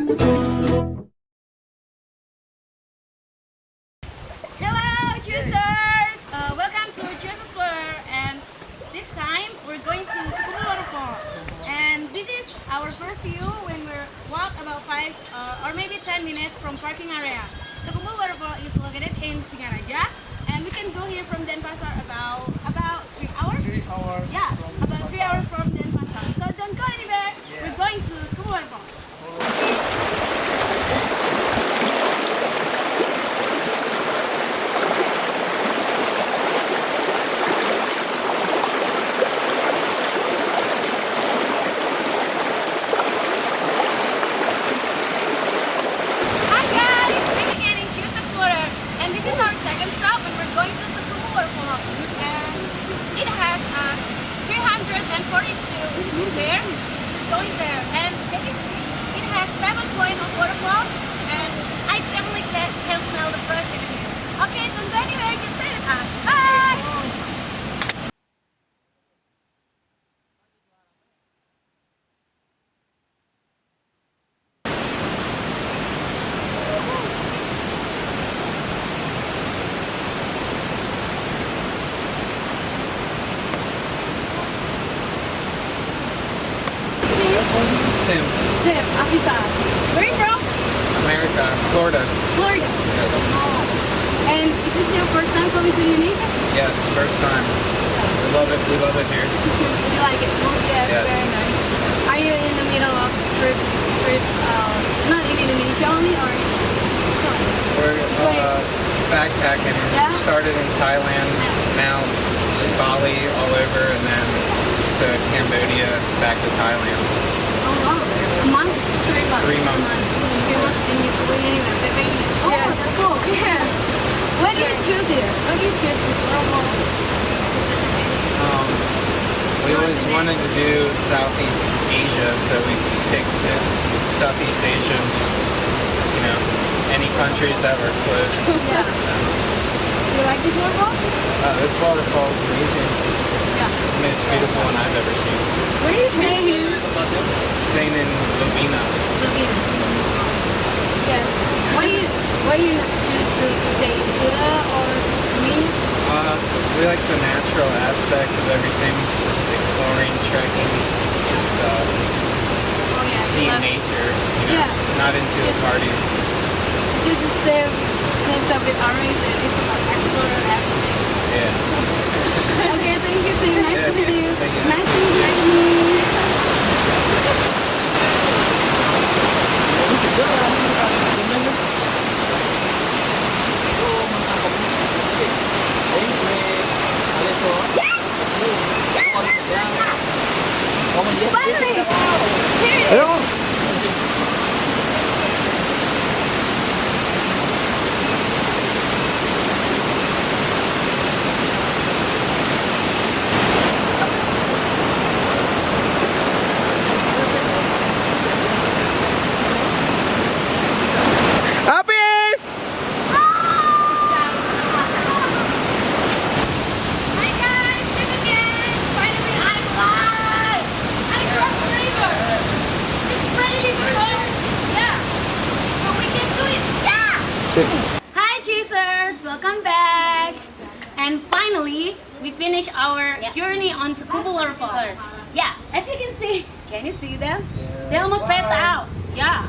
Hello, Choosers! Welcome to Cious Explorer, and this time we're going to Sekumpul Waterfall. And this is our first view when we're walk about 5 or maybe 10 minutes from parking area. Sekumpul Waterfall is located in Singaraja, and we can go here from Denpasar about 3 hours. 3 hours. Yeah, about 3 hours from Denpasar. So don't go anywhere. Yeah. We're going to Sekumpul Waterfall. It has 342 stairs going there, and it has 7 points of waterfalls, and I definitely can smell the fresh air here. Okay, don't go anywhere, just stay with us. Bye! Tim. Tim, Afisa. Where are you from? America. Florida. Florida. Yes. Oh. And is this your first time coming to Indonesia? Yes, first time. We love it. We love it here. You like it? Yes, Yes. very nice. Are you in the middle of trip, not in Indonesia only, or We're backpacking. Yeah? Started in Thailand, now in Bali, all over, and then to Cambodia, back to Thailand. oh wow, a month? 3 months. 3 months. 3 months, and you're going anywhere. Oh, Yes. that's cool. Yeah. Why did you choose here? Why did you choose this waterfall? We always wanted to do Southeast Asia, so we picked Southeast Asia, and just, any countries that were close. Yeah. Do you like this waterfall? This waterfall is amazing. Yeah. The most beautiful one I've ever seen. Where do you stay here? Staying in Lovina. Yeah. Why you not choose to stay in Buddha or me? We like the natural aspect of everything, just exploring, trekking, just seeing love- nature, Yeah. not into a party. Just the same things a bit orange and it's about explorer everything. Yeah. Okay, thank you, Tim. Nice Yes, to meet you. thank you. Nice to meet you. Finally! Here it is. Apis! Hi guys, back again. Finally, I'm live. I crossed the river. It's pretty cold. Yeah. So we can do it. Yeah. Hi, Choosers. Welcome back. And finally, we finished our journey on Sekumpul Waterfall. Yeah. As you can you see them? They almost passed out. Yeah.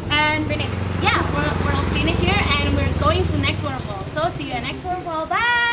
And finish. Yeah, we're finished here, and we're going to next waterfall. So see you at next waterfall. Bye.